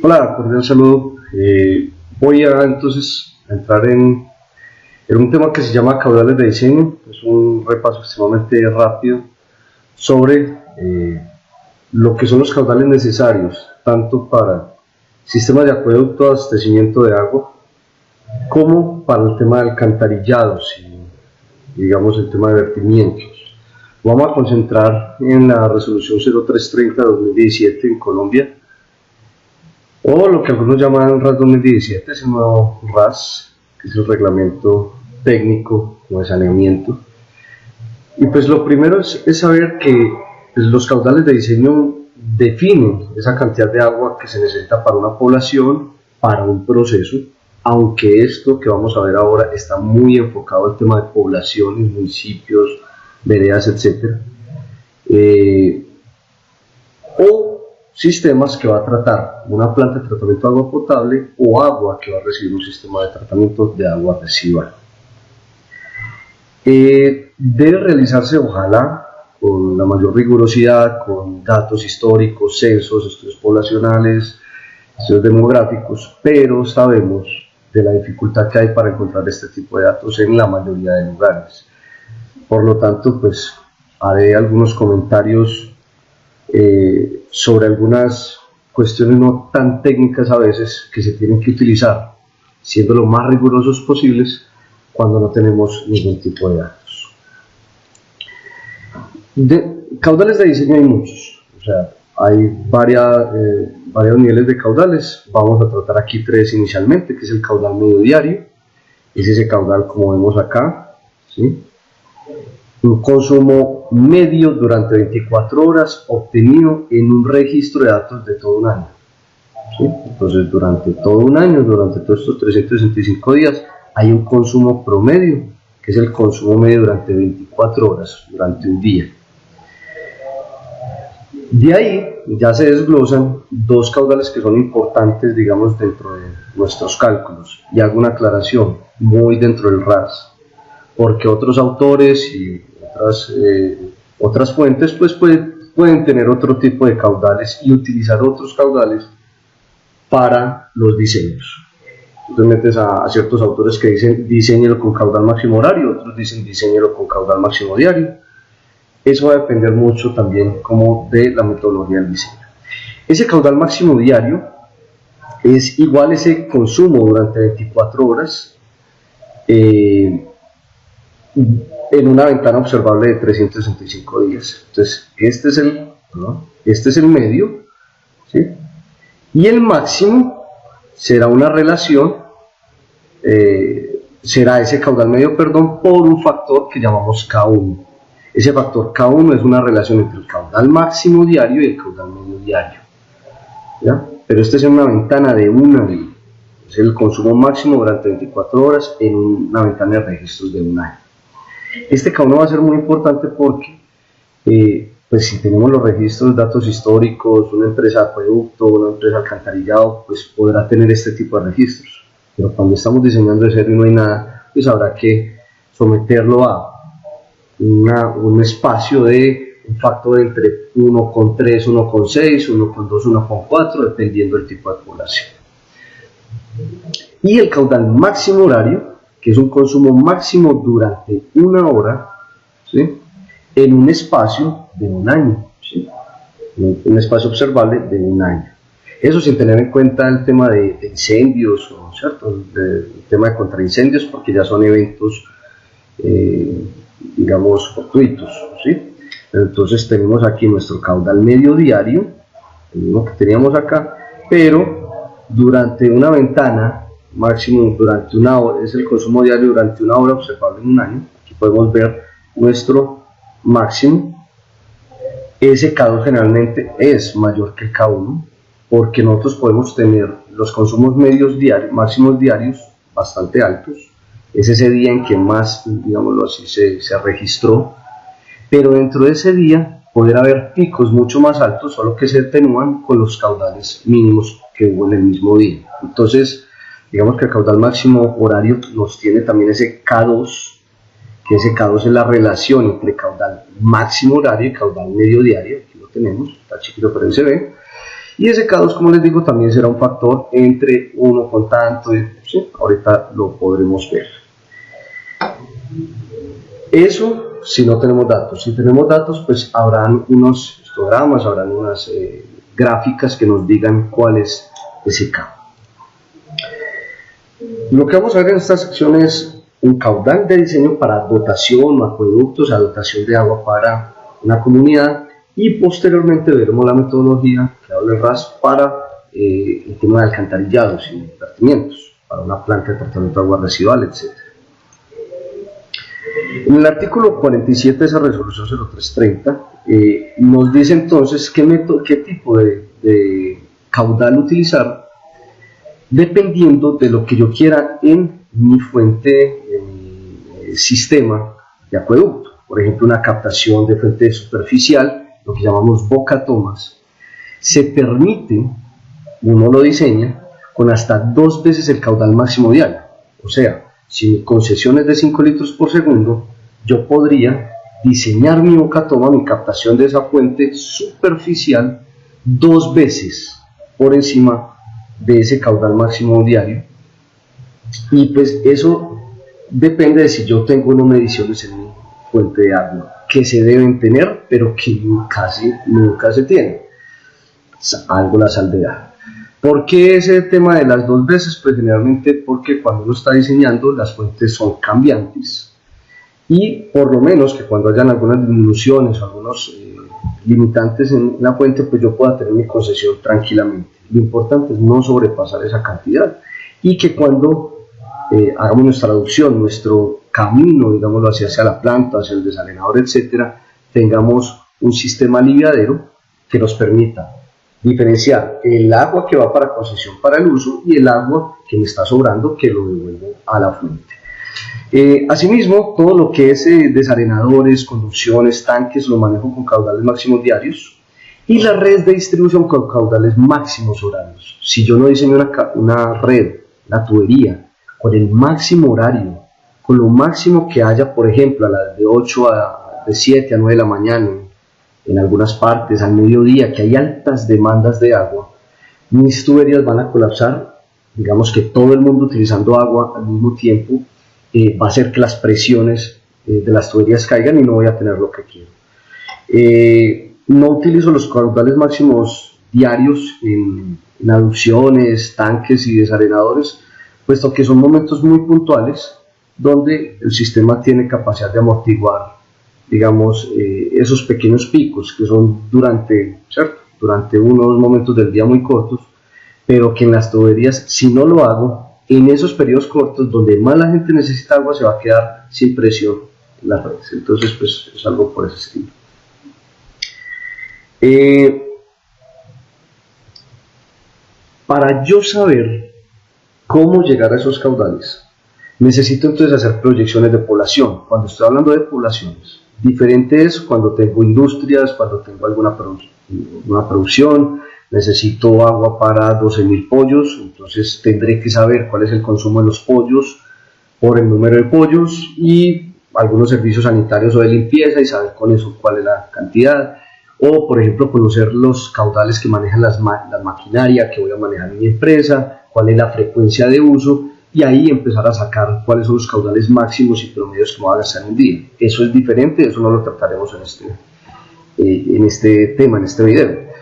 Hola, cordial saludo. Voy a entonces a entrar en un tema que se llama caudales de diseño. Es un repaso extremadamente rápido sobre lo que son los caudales necesarios, tanto para sistemas de acueducto, abastecimiento de agua, como para el tema de alcantarillados y digamos el tema de vertimientos. Vamos a concentrar en la resolución 0330-2017 en Colombia, o lo que algunos llaman RAS 2017, es el nuevo RAS, que es el reglamento técnico de saneamiento. Y pues lo primero es saber que pues, los caudales de diseño definen esa cantidad de agua que se necesita para una población, para un proceso, aunque esto que vamos a ver ahora está muy enfocado al tema de poblaciones, municipios, veredas, etc. O sistemas que va a tratar una planta de tratamiento de agua potable o agua que va a recibir un sistema de tratamiento de agua residual. Debe realizarse, ojalá, con la mayor rigurosidad, con datos históricos, censos, estudios poblacionales, estudios demográficos, pero sabemos de la dificultad que hay para encontrar este tipo de datos en la mayoría de lugares. Por lo tanto, pues haré algunos comentarios sobre algunas cuestiones no tan técnicas a veces que se tienen que utilizar, siendo lo más rigurosos posibles cuando no tenemos ningún tipo de datos. Caudales de diseño hay muchos, o sea, hay varios niveles de caudales. Vamos a tratar aquí tres inicialmente, que es el caudal medio diario, es ese caudal como vemos acá, ¿sí? Un consumo medio durante 24 horas obtenido en un registro de datos de todo un año. ¿Sí? Entonces, durante todo un año, durante todos estos 365 días, hay un consumo promedio, que es el consumo medio durante 24 horas, durante un día. De ahí ya se desglosan dos caudales que son importantes, digamos, dentro de nuestros cálculos. Y hago una aclaración, muy dentro del RAS, porque otros autores y otras fuentes pues pueden tener otro tipo de caudales y utilizar otros caudales para los diseños. Entonces metes a ciertos autores que dicen diseñelo con caudal máximo horario, otros dicen diseñelo con caudal máximo diario. Eso va a depender mucho también como de la metodología del diseño. Ese caudal máximo diario es igual a ese consumo durante 24 horas en una ventana observable de 365 días. Entonces, este es el medio, ¿sí? Y el máximo será una relación, será ese caudal medio, por un factor que llamamos K1. Ese factor K1 es una relación entre el caudal máximo diario y el caudal medio diario, ¿ya? Pero este es en una ventana de un año. Es el consumo máximo durante 24 horas en una ventana de registros de un año. Este K1 va a ser muy importante porque pues si tenemos los registros, datos históricos, una empresa de acueducto, una empresa de alcantarillado, pues podrá tener este tipo de registros. Pero cuando estamos diseñando de cero y no hay nada, pues habrá que someterlo a un espacio de un factor entre 1,3, 1,6, 1,2, 1,4, dependiendo del tipo de población. Y el caudal máximo horario, que es un consumo máximo durante una hora, ¿sí? En un espacio de un año, ¿sí? Un espacio observable de un año. Eso sin tener en cuenta el tema de incendios, ¿cierto? El tema de contraincendios, porque ya son eventos, digamos, fortuitos, ¿sí? Entonces tenemos aquí nuestro caudal medio diario, el mismo que teníamos acá, pero durante una ventana máximo durante una hora, es el consumo diario durante una hora observable en un año. Aquí podemos ver nuestro máximo. Ese K2 generalmente es mayor que el K1, porque nosotros podemos tener los consumos medios diarios, máximos diarios bastante altos. Es ese día en que más, digámoslo así, se registró, pero dentro de ese día poder haber picos mucho más altos, solo que se atenúan con los caudales mínimos que hubo en el mismo día. Entonces, digamos que el caudal máximo horario nos tiene también ese K2, que ese K2 es la relación entre caudal máximo horario y caudal medio diario. Aquí lo tenemos, está chiquito pero ahí se ve. Y ese K2, como les digo, también será un factor entre 1 con tanto, ¿sí? Ahorita lo podremos ver. Eso si no tenemos datos. Si tenemos datos, pues habrán unos histogramas, habrán unas gráficas que nos digan cuál es ese K. Lo que vamos a ver en esta sección es un caudal de diseño para dotación o acueductos, a dotación de agua para una comunidad, y posteriormente veremos la metodología que habla el RAS para el tema de alcantarillados y vertimientos, para una planta de tratamiento de agua residual, etc. En el artículo 47 de esa resolución 0330 nos dice entonces qué tipo de caudal utilizar dependiendo de lo que yo quiera en mi fuente, en mi sistema de acueducto. Por ejemplo, una captación de fuente superficial, lo que llamamos bocatomas, se permite, uno lo diseña, con hasta 2 veces el caudal máximo diario. O sea, si mi concesión es de 5 litros por segundo, yo podría diseñar mi bocatoma, mi captación de esa fuente superficial, 2 veces por encima de ese caudal máximo diario, y pues eso depende de si yo tengo unas mediciones en mi fuente de agua que se deben tener, pero que casi nunca se tienen, algo la salvedad. ¿Por qué ese tema de las 2 veces? Pues generalmente porque cuando uno está diseñando las fuentes son cambiantes, y por lo menos que cuando hayan algunas disminuciones o algunos limitantes en la fuente, pues yo pueda tener mi concesión tranquilamente. Lo importante es no sobrepasar esa cantidad, y que cuando hagamos nuestra adopción, nuestro camino, digámoslo así, hacia la planta, hacia el desalenador, etcétera, tengamos un sistema aliviadero que nos permita diferenciar el agua que va para concesión para el uso y el agua que me está sobrando, que lo devuelvo a la fuente. Asimismo, todo lo que es desarenadores, conducciones, tanques, lo manejo con caudales máximos diarios, y la red de distribución con caudales máximos horarios. Si yo no diseño una red, la tubería, con el máximo horario, con lo máximo que haya, por ejemplo, a las de 7 a 9 de la mañana, en algunas partes, al mediodía, que hay altas demandas de agua, mis tuberías van a colapsar. Digamos que todo el mundo utilizando agua al mismo tiempo, va a hacer que las presiones de las tuberías caigan y no voy a tener lo que quiero. No utilizo los caudales máximos diarios en aducciones, tanques y desarenadores, puesto que son momentos muy puntuales donde el sistema tiene capacidad de amortiguar, digamos, esos pequeños picos que son durante unos momentos del día muy cortos, pero que en las tuberías, si no lo hago, en esos periodos cortos donde más la gente necesita agua, se va a quedar sin presión en las redes. Entonces, pues es algo por ese estilo. Para yo saber cómo llegar a esos caudales, necesito entonces hacer proyecciones de población. Cuando estoy hablando de poblaciones, diferente es cuando tengo industrias, cuando tengo alguna producción, necesito agua para 12.000 pollos, entonces tendré que saber cuál es el consumo de los pollos por el número de pollos y algunos servicios sanitarios o de limpieza, y saber con eso cuál es la cantidad. O, por ejemplo, conocer los caudales que manejan la maquinaria que voy a manejar en mi empresa, cuál es la frecuencia de uso, y ahí empezar a sacar cuáles son los caudales máximos y promedios que me voy a gastar en un día. Eso es diferente, eso no lo trataremos en este tema, en este video.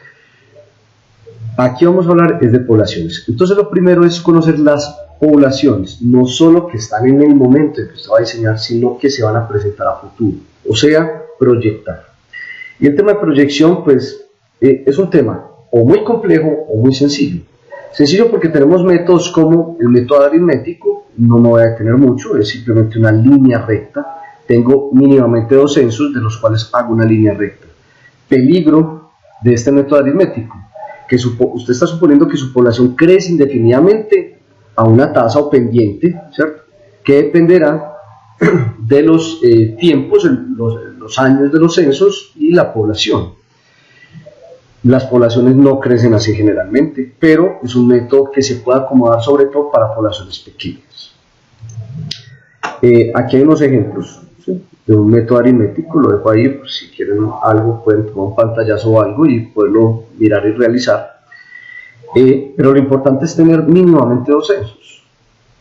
Aquí vamos a hablar es de poblaciones. Entonces lo primero es conocer las poblaciones, no solo que están en el momento en que usted va a diseñar, sino que se van a presentar a futuro, o sea, proyectar. Y el tema de proyección, pues, es un tema o muy complejo o muy sencillo. Sencillo porque tenemos métodos como el método aritmético, no me voy a detener mucho, es simplemente una línea recta. Tengo mínimamente 2 censos de los cuales hago una línea recta. Peligro de este método aritmético, que usted está suponiendo que su población crece indefinidamente a una tasa o pendiente, ¿cierto?, que dependerá de los tiempos, los años de los censos y la población. Las poblaciones no crecen así generalmente, pero es un método que se puede acomodar sobre todo para poblaciones pequeñas. Aquí hay unos ejemplos, ¿sí?, de un método aritmético, lo dejo ahí, pues si quieren algo pueden tomar un pantallazo o algo y poderlo mirar y realizar. Pero lo importante es tener mínimamente 2 censos.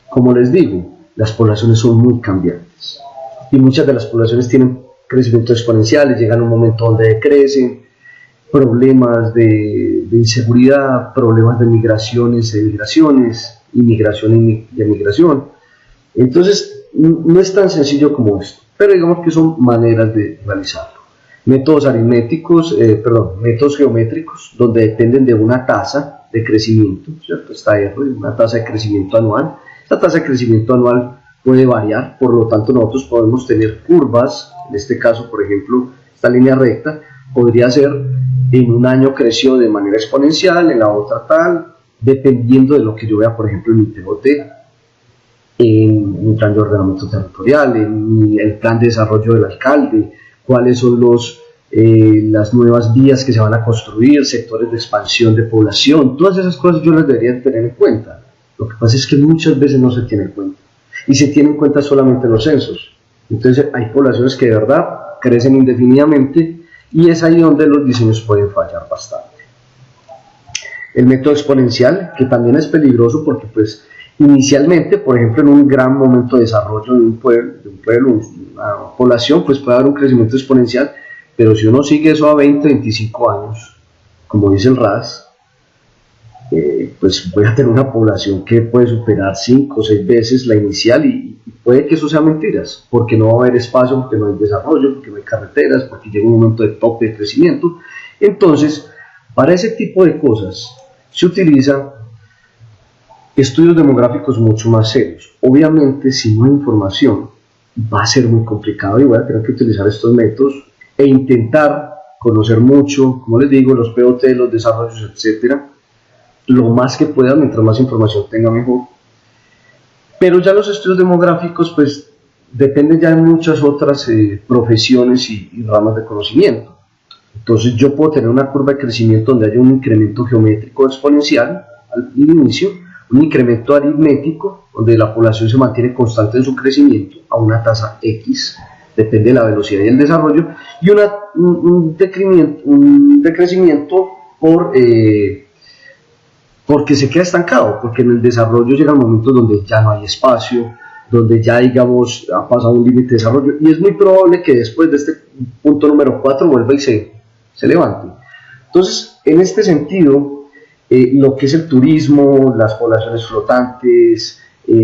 Como les digo, las poblaciones son muy cambiantes y muchas de las poblaciones tienen crecimientos exponenciales, llegan a un momento donde decrecen, problemas de inseguridad, problemas de migraciones e migraciones, inmigración y emigración. Entonces, no es tan sencillo como esto, pero digamos que son maneras de realizarlo. Métodos aritméticos, métodos geométricos, donde dependen de una tasa de crecimiento, ¿cierto? Esta R, una tasa de crecimiento anual. Esta tasa de crecimiento anual puede variar, por lo tanto nosotros podemos tener curvas, en este caso, por ejemplo, esta línea recta, podría ser en un año creció de manera exponencial, en la otra tal, dependiendo de lo que yo vea, por ejemplo, en mi TOT, en mi plan de ordenamiento territorial, en el plan de desarrollo del alcalde, cuáles son las nuevas vías que se van a construir, sectores de expansión de población, todas esas cosas yo las debería tener en cuenta. Lo que pasa es que muchas veces no se tiene en cuenta, y se tienen en cuenta solamente los censos. Entonces hay poblaciones que de verdad crecen indefinidamente, y es ahí donde los diseños pueden fallar bastante. El método exponencial, que también es peligroso porque pues inicialmente, por ejemplo, en un gran momento de desarrollo de un pueblo, una población, pues puede haber un crecimiento exponencial, pero si uno sigue eso a 20, 25 años, como dice el RAS, pues voy a tener una población que puede superar 5 o 6 veces la inicial, y puede que eso sea mentiras, porque no va a haber espacio, porque no hay desarrollo, porque no hay carreteras, porque llega un momento de tope de crecimiento. Entonces, para ese tipo de cosas se utilizan estudios demográficos mucho más serios. Obviamente, si no hay información, va a ser muy complicado y voy a tener que utilizar estos métodos e intentar conocer mucho, como les digo, los POT, los desarrollos, etcétera, lo más que pueda. Mientras más información tenga, mejor. Pero ya los estudios demográficos pues dependen ya de muchas otras profesiones y ramas de conocimiento. Entonces yo puedo tener una curva de crecimiento donde haya un incremento geométrico exponencial al inicio, un incremento aritmético donde la población se mantiene constante en su crecimiento a una tasa X, depende de la velocidad y el desarrollo, y un decrecimiento porque se queda estancado, porque en el desarrollo llegan momentos donde ya no hay espacio, donde ya, digamos, ha pasado un límite de desarrollo, y es muy probable que después de este punto número 4 vuelva y se levante. Entonces, en este sentido, lo que es el turismo, las poblaciones flotantes,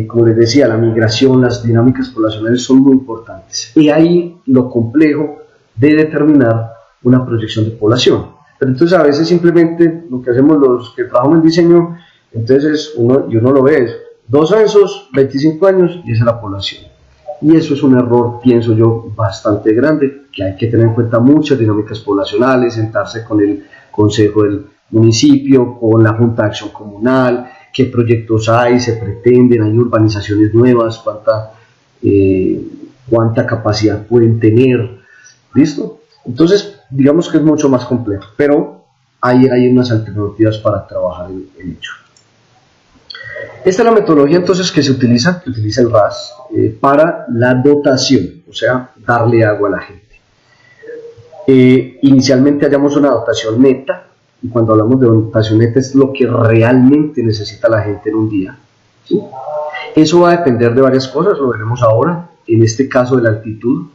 como les decía, la migración, las dinámicas poblacionales son muy importantes. Y ahí lo complejo de determinar una proyección de población. Pero entonces a veces simplemente lo que hacemos los que trabajamos en diseño, entonces uno lo ve, es 2 censos, 25 años y esa es la población. Y eso es un error, pienso yo, bastante grande, que hay que tener en cuenta muchas dinámicas poblacionales, sentarse con el consejo del municipio, con la Junta de Acción Comunal, qué proyectos hay, se pretenden, hay urbanizaciones nuevas, cuánta capacidad pueden tener, ¿listo? Entonces, digamos que es mucho más complejo, pero ahí hay unas alternativas para trabajar en ello. Esta es la metodología entonces que utiliza el RAS para la dotación, o sea, darle agua a la gente. Inicialmente hallamos una dotación neta, y cuando hablamos de dotación neta es lo que realmente necesita la gente en un día, ¿sí? Eso va a depender de varias cosas, lo veremos ahora, en este caso de la altitud.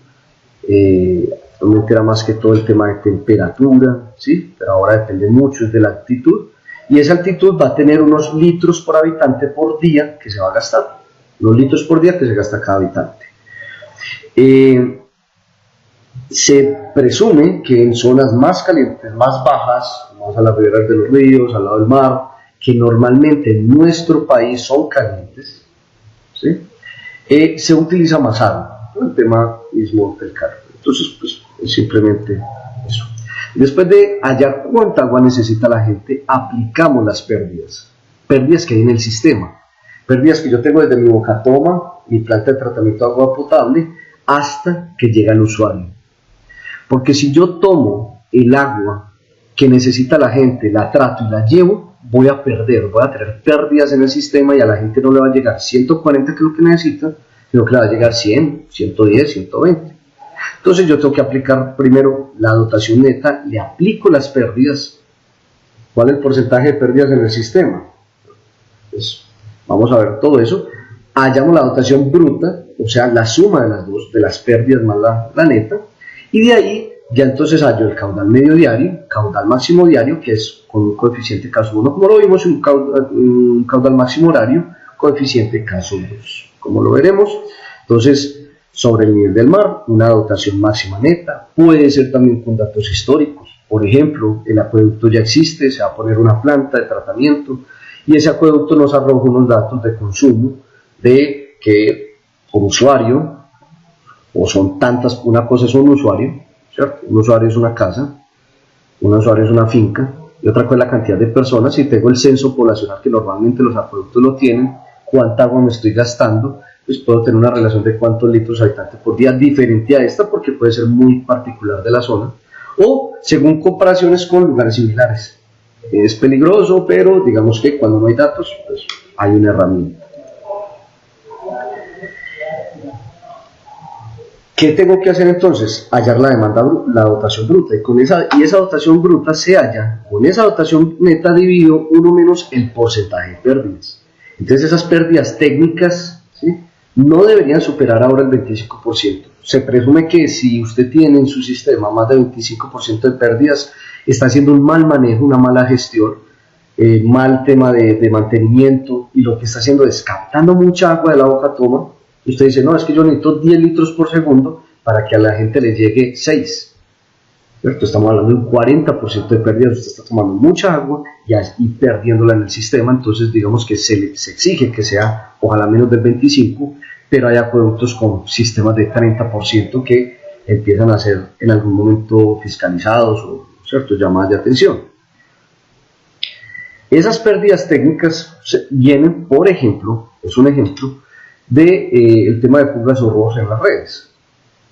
Realmente era más que todo el tema de temperatura, ¿sí? Pero ahora depende mucho de la altitud, y esa altitud va a tener unos litros por habitante por día que se va a gastar, los litros por día que se gasta cada habitante. Se presume que en zonas más calientes, más bajas, más a las riberas de los ríos, al lado del mar, que normalmente en nuestro país son calientes, ¿sí? Se utiliza más agua, el tema mismo del calor. Entonces, pues, es simplemente eso. Después de hallar cuánta agua necesita la gente, aplicamos las pérdidas que hay en el sistema, pérdidas que yo tengo desde mi bocatoma, mi planta de tratamiento de agua potable, hasta que llega al usuario. Porque si yo tomo el agua que necesita la gente, la trato y la llevo, voy a tener pérdidas en el sistema, y a la gente no le va a llegar 140, que es lo que necesita, sino que le va a llegar 100, 110, 120. Entonces yo tengo que aplicar primero la dotación neta, le aplico las pérdidas, ¿Cuál es el porcentaje de pérdidas en el sistema? Pues vamos a ver todo eso. Hallamos la dotación bruta, o sea, la suma de las dos, de las pérdidas más la neta, y de ahí ya entonces hallo el caudal medio diario, caudal máximo diario, que es con un coeficiente caso 1, como lo vimos, un caudal máximo horario, coeficiente caso 2, como lo veremos. Entonces, sobre el nivel del mar, una dotación máxima neta, puede ser también con datos históricos. Por ejemplo, el acueducto ya existe, se va a poner una planta de tratamiento, y ese acueducto nos arroja unos datos de consumo, de que por usuario, o son tantas, una cosa es un usuario, ¿cierto? Un usuario es una casa, un usuario es una finca, y otra cosa es la cantidad de personas. Si tengo el censo poblacional, que normalmente los acueductos lo tienen, cuánta agua me estoy gastando, pues puedo tener una relación de cuántos litros habitante por día, diferente a esta, porque puede ser muy particular de la zona, o según comparaciones con lugares similares. Es peligroso, pero digamos que cuando no hay datos, pues hay una herramienta. ¿Qué tengo que hacer entonces? Hallar la demanda, la dotación bruta, y esa dotación bruta se halla con esa dotación neta dividido 1 menos el porcentaje de pérdidas. Entonces esas pérdidas técnicas, ¿sí?, no deberían superar ahora el 25%. Se presume que si usted tiene en su sistema más de 25% de pérdidas, está haciendo un mal manejo, una mala gestión, mal tema de mantenimiento, y lo que está haciendo es captando mucha agua de la boca toma. Y usted dice, no, es que yo necesito 10 litros por segundo para que a la gente le llegue 6. ¿Cierto? Estamos hablando de un 40% de pérdidas. Usted está tomando mucha agua y perdiéndola en el sistema. Entonces digamos que se exige que sea ojalá menos del 25%, pero hay acueductos con sistemas de 30% que empiezan a ser en algún momento fiscalizados o, ¿cierto?, llamadas de atención. Esas pérdidas técnicas vienen, por ejemplo, es un ejemplo, el tema de fugas o robos en las redes.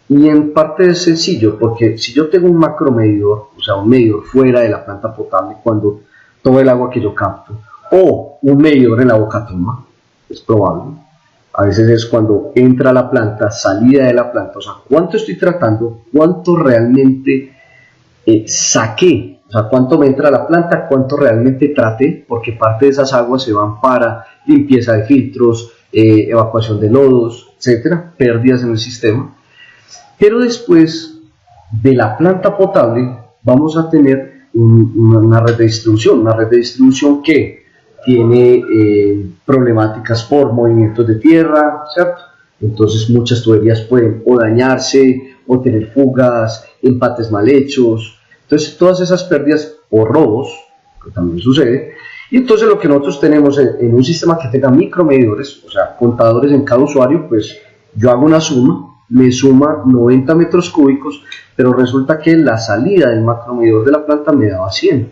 Y en parte es sencillo, porque si yo tengo un macromedidor, o sea, un medidor fuera de la planta potable, cuando todo el agua que yo capto, o un medidor en la boca toma, es probable. A veces es cuando entra a la planta, salida de la planta, o sea, cuánto estoy tratando, cuánto realmente saqué, o sea, cuánto me entra a la planta, cuánto realmente traté, porque parte de esas aguas se van para limpieza de filtros, evacuación de lodos, etcétera, pérdidas en el sistema. Pero después de la planta potable vamos a tener una red de distribución que tiene problemáticas por movimientos de tierra, ¿cierto? Entonces muchas tuberías pueden o dañarse o tener fugas, empates mal hechos. Entonces todas esas pérdidas o robos, que también sucede. Y entonces lo que nosotros tenemos en un sistema que tenga micromedidores, o sea, contadores en cada usuario, pues yo hago una suma, me suma 90 metros cúbicos, pero resulta que la salida del macromedidor de la planta me daba 100.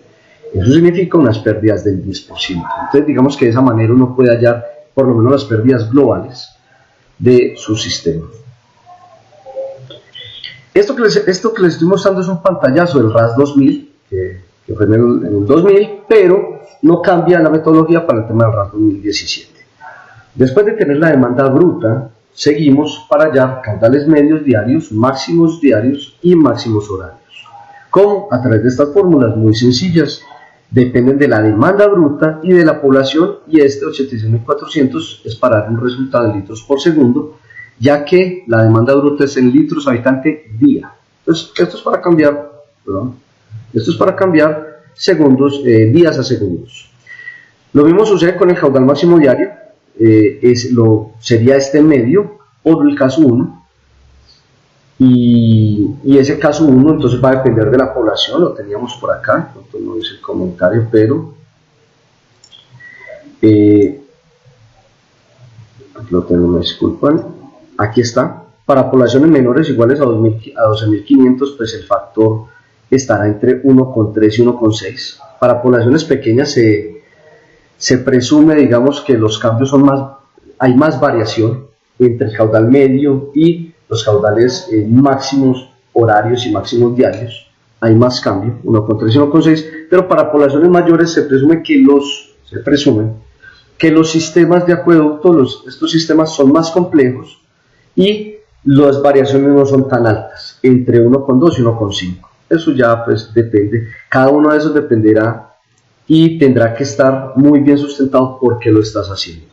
Eso significa unas pérdidas del 10%. Entonces digamos que de esa manera uno puede hallar por lo menos las pérdidas globales de su sistema. Esto que les estoy mostrando es un pantallazo del RAS 2000, que fue en el 2000, pero no cambia la metodología para el tema del RAS 2017. Después de tener la demanda bruta, seguimos para hallar caudales medios diarios, máximos diarios y máximos horarios. ¿Cómo? A través de estas fórmulas muy sencillas. Dependen de la demanda bruta y de la población, y este 86.400 es para dar un resultado en litros por segundo, ya que la demanda bruta es en litros habitante día. Entonces, esto es para cambiar segundos, días a segundos. Lo mismo sucede con el caudal máximo diario, sería este medio por el caso 1, y ese caso 1 entonces va a depender de la población. Lo teníamos por acá, no dice el comentario, pero lo tengo, me disculpan, aquí está. Para poblaciones menores iguales a 12.500, pues el factor estará entre 1,3 y 1,6. Para poblaciones pequeñas se presume, digamos, que los cambios hay más variación entre el caudal medio y los caudales máximos horarios y máximos diarios. Hay más cambio, 1,3 y 1,6, pero para poblaciones mayores se presume que los sistemas de acueducto, estos sistemas son más complejos y las variaciones no son tan altas, entre 1,2 y 1,5. Eso ya pues depende, cada uno de esos dependerá y tendrá que estar muy bien sustentado porque lo estás haciendo.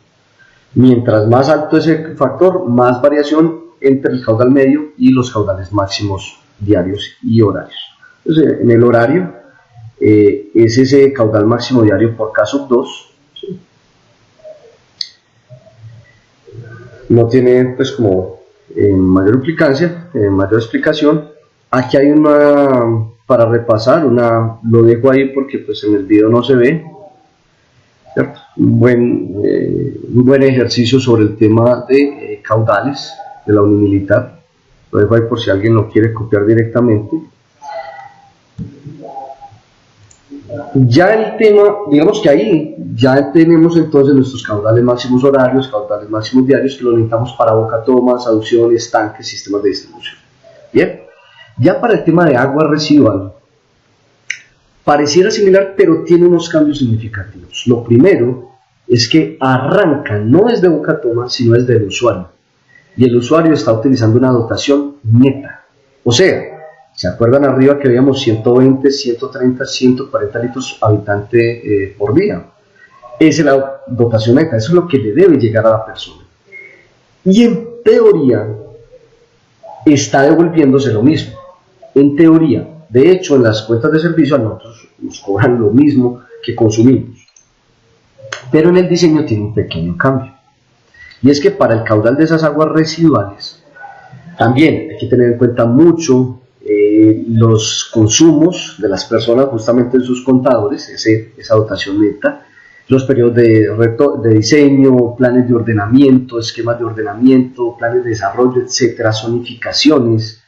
Mientras más alto ese factor, más variación entre el caudal medio y los caudales máximos diarios y horarios. Entonces, en el horario es ese caudal máximo diario por K2, ¿sí? No tiene pues como mayor implicancia, mayor explicación. Aquí hay una para repasar, lo dejo ahí porque pues en el video no se ve, ¿cierto? Un buen ejercicio sobre el tema de caudales de la unimilitar. Lo dejo ahí por si alguien lo quiere copiar directamente. Ya el tema, digamos que ahí ya tenemos entonces nuestros caudales máximos horarios, caudales máximos diarios, que lo necesitamos para bocatomas, aducciones, tanques, sistemas de distribución. Bien, ya para el tema de agua residual, pareciera similar, pero tiene unos cambios significativos. Lo primero es que arranca no desde bocatoma, sino desde el usuario. Y el usuario está utilizando una dotación neta. O sea, ¿se acuerdan arriba que veíamos 120, 130, 140 litros habitante por día? Esa es la dotación neta, eso es lo que le debe llegar a la persona. Y en teoría está devolviéndose lo mismo. En teoría, de hecho, en las cuentas de servicio a nosotros nos cobran lo mismo que consumimos. Pero en el diseño tiene un pequeño cambio. Y es que para el caudal de esas aguas residuales, también hay que tener en cuenta mucho los consumos de las personas justamente en sus contadores, esa dotación neta, los periodos de diseño, planes de ordenamiento, esquemas de ordenamiento, planes de desarrollo, etcétera, zonificaciones,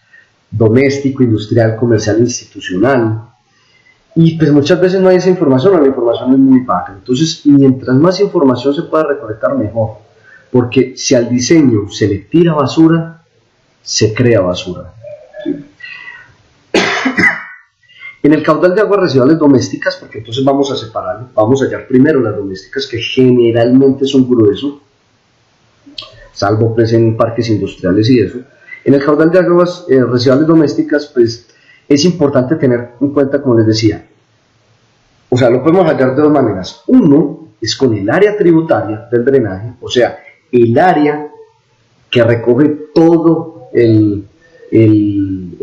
doméstico, industrial, comercial, institucional. Y pues muchas veces no hay esa información, o la información es muy vaga. Entonces, mientras más información se pueda recolectar, mejor. Porque si al diseño se le tira basura, se crea basura. ¿Sí? En el caudal de aguas residuales domésticas, porque entonces vamos a separarlo, vamos a hallar primero las domésticas, que generalmente son gruesos, salvo pues en parques industriales y eso. En el caudal de aguas residuales domésticas, pues es importante tener en cuenta, como les decía, o sea, lo podemos hallar de dos maneras. Uno es con el área tributaria del drenaje, o sea, el área que recoge todo el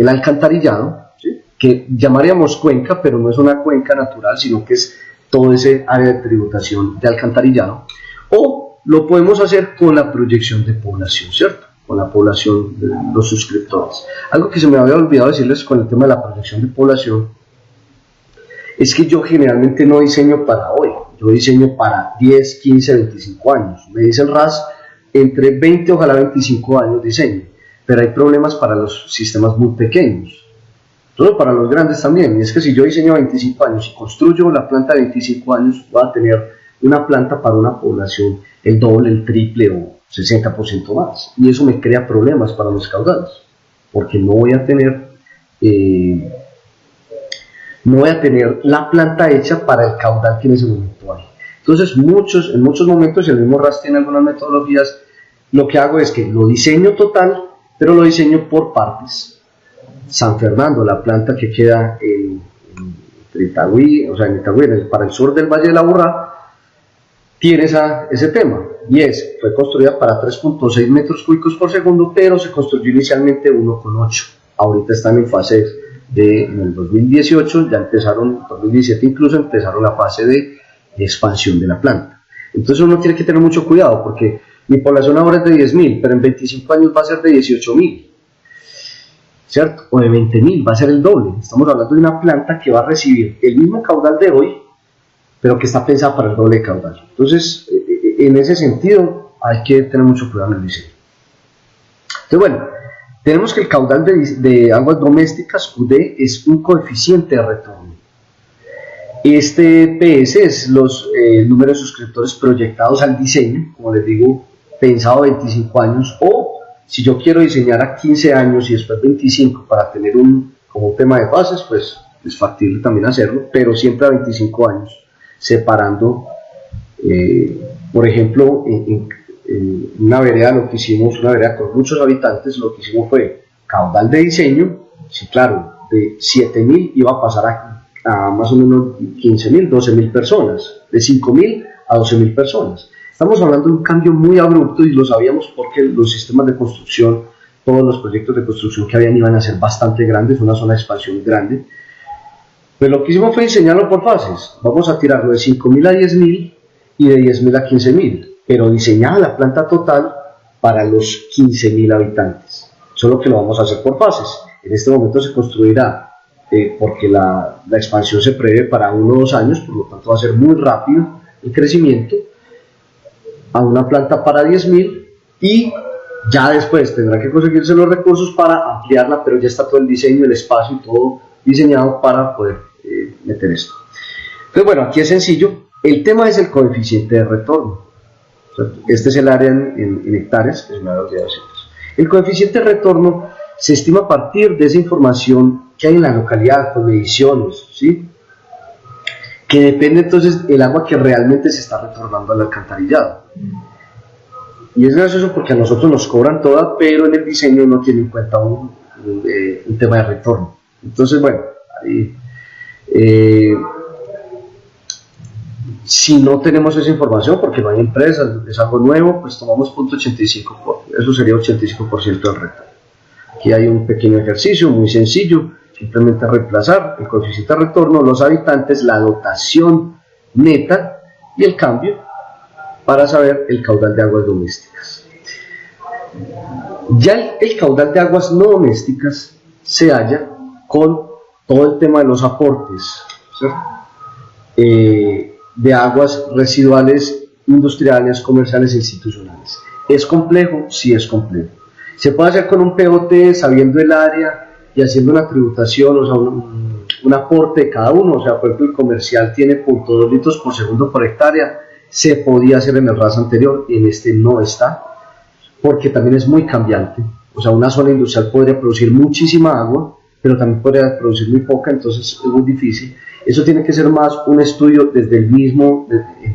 alcantarillado, ¿sí? Que llamaríamos cuenca, pero no es una cuenca natural, sino que es todo ese área de tributación de alcantarillado. O lo podemos hacer con la proyección de población, ¿cierto? Con la población de los suscriptores. Algo que se me había olvidado decirles con el tema de la proyección de población es que yo generalmente no diseño para hoy, yo diseño para 10, 15, 25 años. Me dice el RAS, entre 20, ojalá 25 años diseño, pero hay problemas para los sistemas muy pequeños, todo para los grandes también. Y es que si yo diseño 25 años y construyo la planta de 25 años, voy a tener una planta para una población el doble, el triple o 60% más, y eso me crea problemas para los caudales, porque no voy a tener la planta hecha para el caudal que en ese momento hay. Entonces en muchos momentos, y el mismo RAS tiene algunas metodologías, lo que hago es que lo diseño total, pero lo diseño por partes. San Fernando, la planta que queda en Itagüí, o sea en Itagüí, para el sur del Valle de la Aburrá, tiene ese tema, y fue construida para 3.6 metros cúbicos por segundo, pero se construyó inicialmente 1.8. Ahorita están en fase en el 2018, ya empezaron, 2017 incluso, empezaron la fase de expansión de la planta. Entonces uno tiene que tener mucho cuidado, porque mi población ahora es de 10.000, pero en 25 años va a ser de 18.000, ¿cierto? O de 20.000, va a ser el doble. Estamos hablando de una planta que va a recibir el mismo caudal de hoy, pero que está pensada para el doble de caudal. Entonces, en ese sentido, hay que tener mucho cuidado en el diseño. Entonces, bueno, tenemos que el caudal de aguas domésticas, UD, es un coeficiente de retorno. Este PS es los números de suscriptores proyectados al diseño, como les digo, pensado a 25 años, o si yo quiero diseñar a 15 años y después 25 para tener como un tema de fases, pues es factible también hacerlo, pero siempre a 25 años. Separando, por ejemplo, en una vereda lo que hicimos, una vereda con muchos habitantes, lo que hicimos fue caudal de diseño, sí claro, de 7.000 iba a pasar a más o menos 15.000, 12.000 personas, de 5.000 a 12.000 personas. Estamos hablando de un cambio muy abrupto y lo sabíamos porque los sistemas de construcción, todos los proyectos de construcción que habían iban a ser bastante grandes, una zona de expansión grande. Pero lo que hicimos fue diseñarlo por fases. Vamos a tirarlo de 5.000 a 10.000 y de 10.000 a 15.000, pero diseñada la planta total para los 15.000 habitantes. Solo que lo vamos a hacer por fases. En este momento se construirá, porque la expansión se prevé para 1 o 2 años, por lo tanto va a ser muy rápido el crecimiento, a una planta para 10.000 y ya después tendrá que conseguirse los recursos para ampliarla, pero ya está todo el diseño, el espacio y todo diseñado para poder meter esto. Entonces, bueno, aquí es sencillo. El tema es el coeficiente de retorno. Este es el área en hectáreas, que es una de las. El coeficiente de retorno se estima a partir de esa información que hay en la localidad, con mediciones, ¿sí? Que depende entonces del agua que realmente se está retornando al alcantarillado. Y es gracioso porque a nosotros nos cobran toda, pero en el diseño no tiene en cuenta un tema de retorno. Entonces, bueno, ahí, si no tenemos esa información, porque no hay empresas, es algo nuevo, pues tomamos 0.85%, eso sería 85% del retorno. Aquí hay un pequeño ejercicio muy sencillo, simplemente reemplazar el coeficiente de retorno, los habitantes, la dotación neta y el cambio para saber el caudal de aguas domésticas. Ya el caudal de aguas no domésticas se halla con todo el tema de los aportes, ¿cierto? De aguas residuales, industriales, comerciales e institucionales. ¿Es complejo? Sí, es complejo. Se puede hacer con un POT sabiendo el área y haciendo una tributación, o sea, un aporte de cada uno. O sea, por ejemplo, el comercial tiene 0.2 litros por segundo por hectárea. Se podía hacer en el RAS anterior, en este no está, porque también es muy cambiante. O sea, una zona industrial podría producir muchísima agua, pero también podría producir muy poca, entonces es muy difícil. Eso tiene que ser más un estudio desde el mismo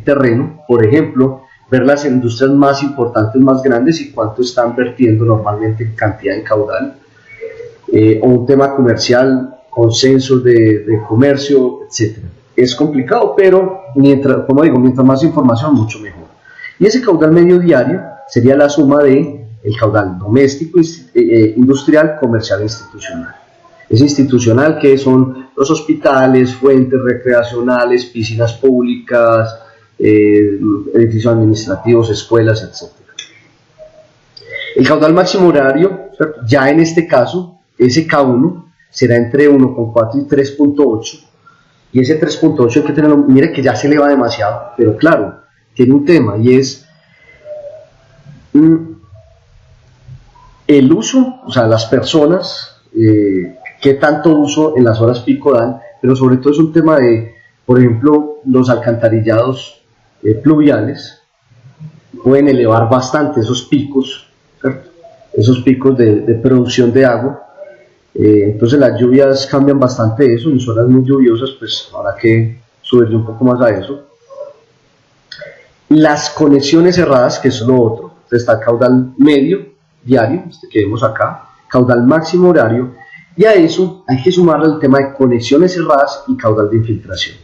terreno, por ejemplo, ver las industrias más importantes, más grandes y cuánto están vertiendo normalmente en cantidad en caudal, o un tema comercial, consensos de comercio, etc. Es complicado, pero como digo, mientras más información, mucho mejor. Y ese caudal medio diario sería la suma de el caudal doméstico, industrial, comercial e institucional. Es institucional, que son los hospitales, fuentes recreacionales, piscinas públicas, edificios administrativos, escuelas, etc. El caudal máximo horario, ¿cierto? Ya en este caso, ese K1 será entre 1,4 y 3,8, y ese 3,8 hay que tenerlo, mire que ya se le va demasiado, pero claro, tiene un tema, y es el uso, o sea, las personas, qué tanto uso en las horas pico dan, pero sobre todo es un tema de, por ejemplo, los alcantarillados pluviales pueden elevar bastante esos picos, ¿cierto? Esos picos de producción de agua. Entonces las lluvias cambian bastante eso, en zonas muy lluviosas pues habrá que subirle un poco más a eso. Las conexiones cerradas, que es lo otro, está el caudal medio diario, este que vemos acá, caudal máximo horario, y a eso hay que sumarle el tema de conexiones cerradas y caudal de infiltración.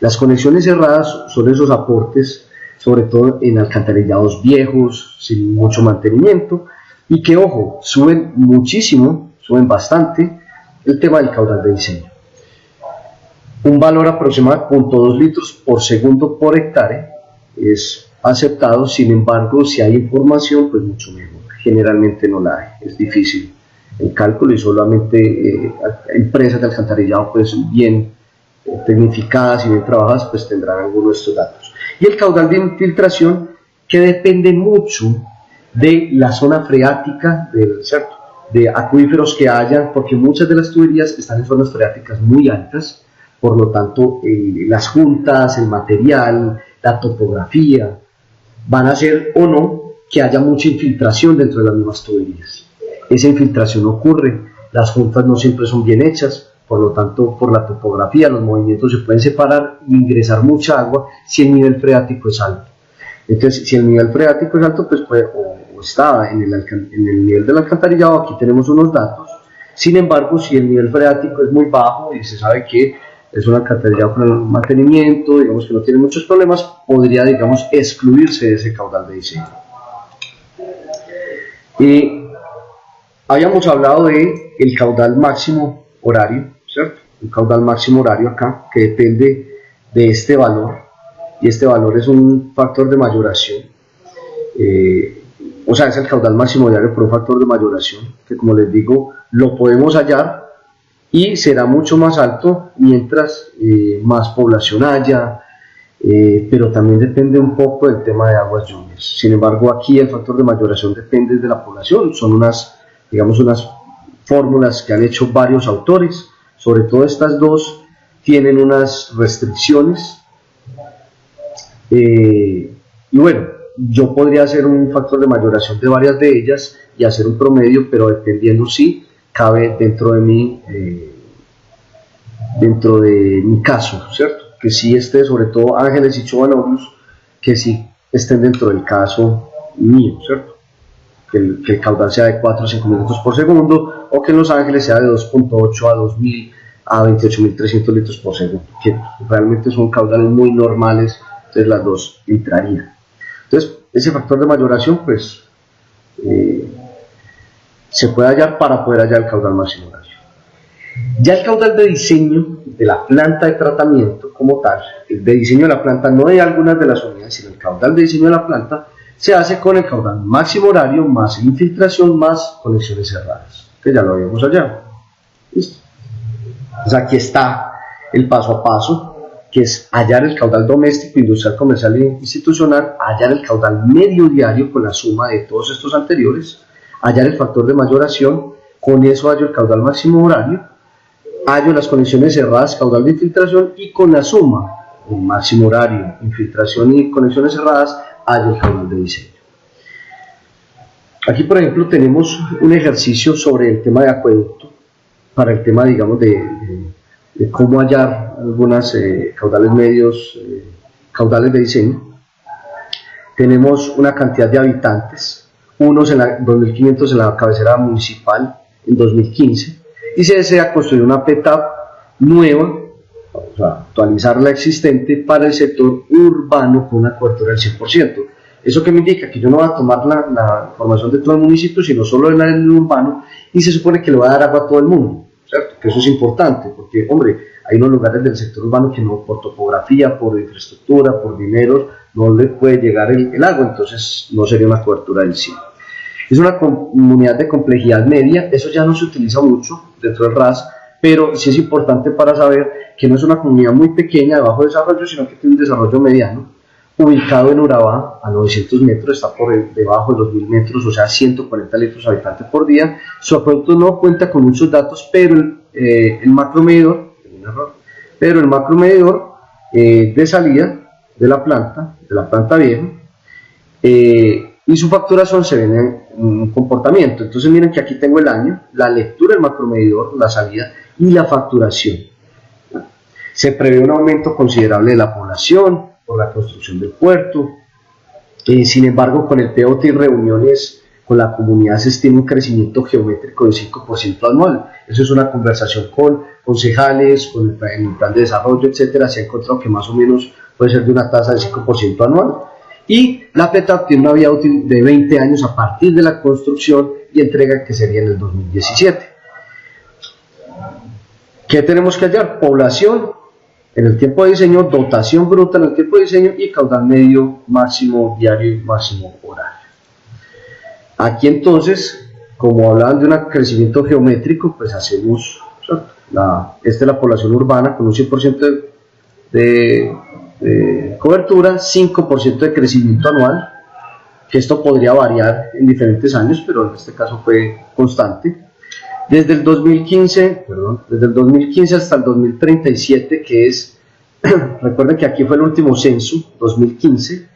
Las conexiones cerradas son esos aportes, sobre todo en alcantarillados viejos, sin mucho mantenimiento, y que, ojo, suben muchísimo, suben bastante el tema del caudal de diseño. Un valor aproximado de 0.2 litros por segundo por hectárea es aceptado, sin embargo, si hay información, pues mucho mejor. Generalmente no la hay, es difícil el cálculo y solamente empresas de alcantarillado pues bien tecnificadas y bien trabajadas pues tendrán algunos de estos datos. Y el caudal de infiltración, que depende mucho de la zona freática, ¿cierto?, de acuíferos que hayan, porque muchas de las tuberías están en zonas freáticas muy altas, por lo tanto las juntas, el material, la topografía van a hacer o no que haya mucha infiltración dentro de las mismas tuberías. Esa infiltración ocurre, las juntas no siempre son bien hechas, por lo tanto por la topografía los movimientos se pueden separar e ingresar mucha agua si el nivel freático es alto. Entonces si el nivel freático es alto, pues puede, o está en el nivel del alcantarillado, aquí tenemos unos datos. Sin embargo, si el nivel freático es muy bajo y se sabe que es un alcantarillado con el mantenimiento, digamos que no tiene muchos problemas, podría, digamos, excluirse de ese caudal de diseño. Habíamos hablado de el caudal máximo horario, ¿cierto? Un caudal máximo horario acá que depende de este valor, y este valor es un factor de mayoración, o sea, es el caudal máximo diario por un factor de mayoración, que como les digo, lo podemos hallar y será mucho más alto mientras más población haya, pero también depende un poco del tema de aguas lluvias. Sin embargo, aquí el factor de mayoración depende de la población, son unas, digamos, unas fórmulas que han hecho varios autores, sobre todo estas dos tienen unas restricciones, y bueno, yo podría hacer un factor de mayoración de varias de ellas y hacer un promedio, pero dependiendo si cabe dentro de mi caso, ¿cierto? Que sí esté, sobre todo Ángeles y Chobanorius, que sí estén dentro del caso mío, ¿cierto? Que el caudal sea de 4 a 5 minutos por segundo, o que en Los Ángeles sea de 2.8 a 2000 a 28.300 litros por segundo, que realmente son caudales muy normales, entonces las dos entrarían. Entonces, ese factor de mayoración, pues, se puede hallar para poder hallar el caudal máximo horario. Ya el caudal de diseño de la planta de tratamiento como tal, el de diseño de la planta, no de algunas de las unidades, sino el caudal de diseño de la planta, se hace con el caudal máximo horario más infiltración más conexiones cerradas, que ya lo habíamos hallado. ¿Listo? Entonces aquí está el paso a paso, que es hallar el caudal doméstico, industrial, comercial e institucional, hallar el caudal medio diario con la suma de todos estos anteriores, hallar el factor de mayoración, con eso hallo el caudal máximo horario, hallo las conexiones cerradas, caudal de infiltración, y con la suma, el máximo horario, infiltración y conexiones cerradas, hallo el caudal de diseño. Aquí, por ejemplo, tenemos un ejercicio sobre el tema de acueducto, para el tema, digamos, de cómo hallar algunas caudales medios, caudales de diseño. Tenemos una cantidad de habitantes, unos en la 2.500 en la cabecera municipal en 2015, y se desea construir una PETAP nueva, o sea, actualizar la existente para el sector urbano con una cobertura del 100%. ¿Eso qué me indica? Que yo no voy a tomar la información de todo el municipio, sino solo del área urbano, y se supone que le va a dar agua a todo el mundo, ¿cierto? Que eso es importante, porque, hombre, hay unos lugares del sector urbano que no, por topografía, por infraestructura, por dinero, no le puede llegar el agua, entonces no sería una cobertura del 100%. Es una comunidad de complejidad media, eso ya no se utiliza mucho dentro del RAS, pero sí es importante para saber que no es una comunidad muy pequeña de bajo desarrollo, sino que tiene un desarrollo mediano, ubicado en Urabá, a 900 metros, está por debajo de los 1000 metros, o sea, 140 litros habitantes por día. Su acueducto no cuenta con muchos datos, pero el macromedidor, de salida de la planta vieja, y su facturación se ve en un comportamiento. Entonces miren que aquí tengo el año, la lectura del macromedidor, la salida y la facturación. Se prevé un aumento considerable de la población por la construcción del puerto. Sin embargo, con el POT y reuniones con la comunidad se estima un crecimiento geométrico del 5% anual. Eso es una conversación con concejales, con el plan de desarrollo, etcétera. Se ha encontrado que más o menos puede ser de una tasa del 5% anual. Y la PETAP tiene una vida útil de 20 años a partir de la construcción y entrega, que sería en el 2017. ¿Qué tenemos que hallar? Población en el tiempo de diseño, dotación bruta en el tiempo de diseño y caudal medio máximo diario y máximo horario. Aquí entonces, como hablaban de un crecimiento geométrico, pues hacemos, esta es la población urbana con un 100% de cobertura, 5% de crecimiento anual, que esto podría variar en diferentes años, pero en este caso fue constante. Desde el 2015 hasta el 2037, que es, recuerden que aquí fue el último censo, 2015,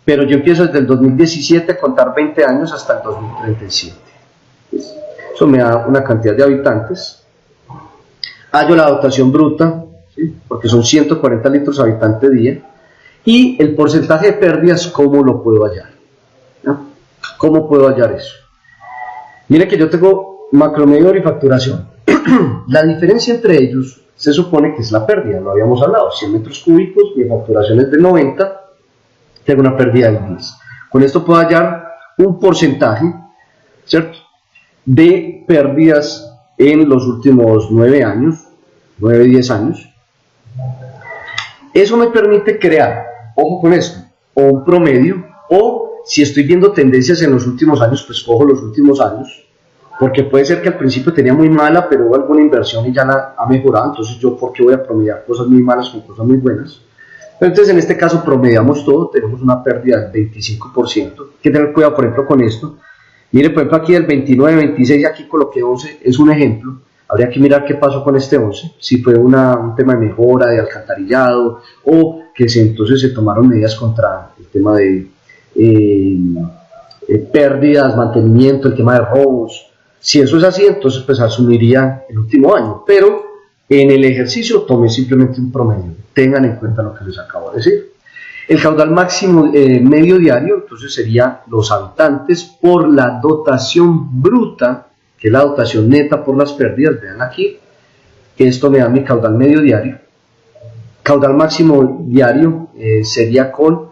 pero yo empiezo desde el 2017 a contar 20 años hasta el 2037. Eso me da una cantidad de habitantes. Hallo la dotación bruta, ¿sí? Porque son 140 litros habitante día, y el porcentaje de pérdidas, ¿cómo lo puedo hallar? ¿No? ¿Cómo puedo hallar eso? Mire que yo tengo macromedidor y facturación. La diferencia entre ellos se supone que es la pérdida, lo habíamos hablado, 100 metros cúbicos, mi facturación es de 90, tengo una pérdida del 10. Con esto puedo hallar un porcentaje, ¿cierto?, de pérdidas en los últimos 9 años, 9-10 años. Eso me permite crear, ojo con esto, o un promedio, o si estoy viendo tendencias en los últimos años, pues cojo los últimos años, porque puede ser que al principio tenía muy mala, pero hubo alguna inversión y ya la ha mejorado, entonces yo, ¿por qué voy a promediar cosas muy malas con cosas muy buenas? Pero entonces en este caso promediamos todo, tenemos una pérdida del 25%, hay que tener cuidado por ejemplo con esto. Mire, por ejemplo, aquí del 29, 26, y aquí coloqué 11, es un ejemplo. Habría que mirar qué pasó con este 11, si fue un tema de mejora, de alcantarillado, o que entonces se tomaron medidas contra el tema de pérdidas, mantenimiento, el tema de robos. Si eso es así, entonces pues asumiría el último año, pero en el ejercicio tomé simplemente un promedio. Tengan en cuenta lo que les acabo de decir. El caudal máximo medio diario, entonces sería los habitantes por la dotación bruta, que es la dotación neta por las pérdidas. Vean aquí, esto me da mi caudal medio diario. Caudal máximo diario sería con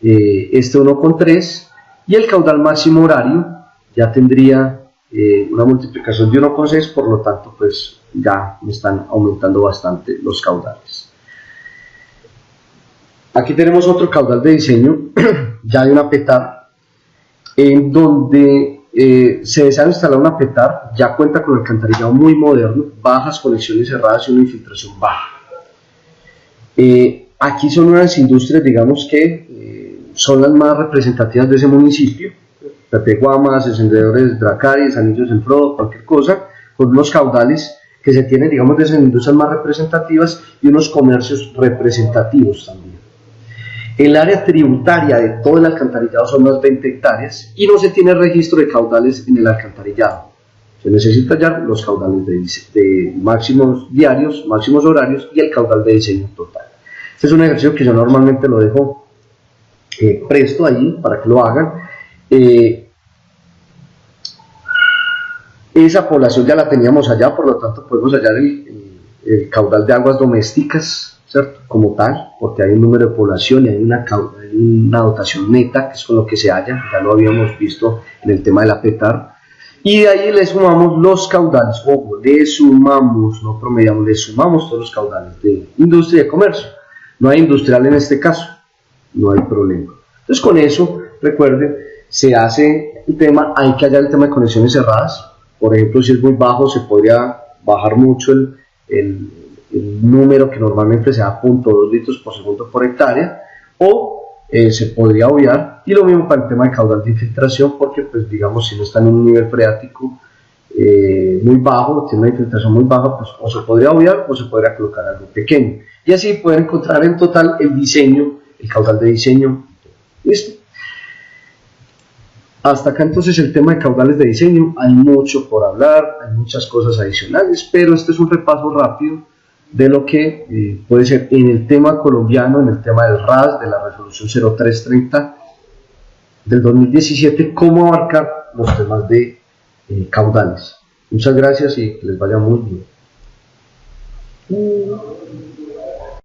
este 1,3, y el caudal máximo horario ya tendría una multiplicación de 1,6, por lo tanto pues ya me están aumentando bastante los caudales. Aquí tenemos otro caudal de diseño, ya de una PETAR, en donde se desea instalar una PETAR, ya cuenta con alcantarillado muy moderno, bajas conexiones cerradas y una infiltración baja. Aquí son unas industrias, digamos que son las más representativas de ese municipio, Pepe Guamas, encendedores Dracaris, anillos en Frodo, cualquier cosa, con unos caudales que se tienen, digamos, de esas industrias más representativas y unos comercios representativos también. El área tributaria de todo el alcantarillado son unas 20 hectáreas y no se tiene registro de caudales en el alcantarillado. Se necesita hallar los caudales de máximos diarios, máximos horarios y el caudal de diseño total. Este es un ejercicio que yo normalmente lo dejo presto allí para que lo hagan. Esa población ya la teníamos allá, por lo tanto podemos hallar el caudal de aguas domésticas, ¿cierto?, como tal, porque hay un número de población y hay una dotación neta, que es con lo que se halla, ya lo habíamos visto en el tema de la PETAR, y de ahí le sumamos los caudales, ojo, le sumamos, no promediamos, le sumamos todos los caudales de industria y de comercio. No hay industrial en este caso, no hay problema. Entonces con eso, recuerden, se hace el tema, hay que hallar el tema de conexiones cerradas. Por ejemplo, si es muy bajo, se podría bajar mucho el número que normalmente se da 0,2 litros por segundo por hectárea, o se podría obviar, y lo mismo para el tema de caudal de infiltración, porque pues digamos si no está en un nivel freático muy bajo, tiene una infiltración muy baja, pues o se podría obviar o se podría colocar algo pequeño, y así pueden encontrar en total el diseño, el caudal de diseño. ¿Listo? Hasta acá entonces el tema de caudales de diseño, hay mucho por hablar, hay muchas cosas adicionales, pero este es un repaso rápido de lo que puede ser en el tema colombiano, en el tema del RAS, de la resolución 0330 del 2017, cómo abarcar los temas de caudales. Muchas gracias y que les vaya muy bien.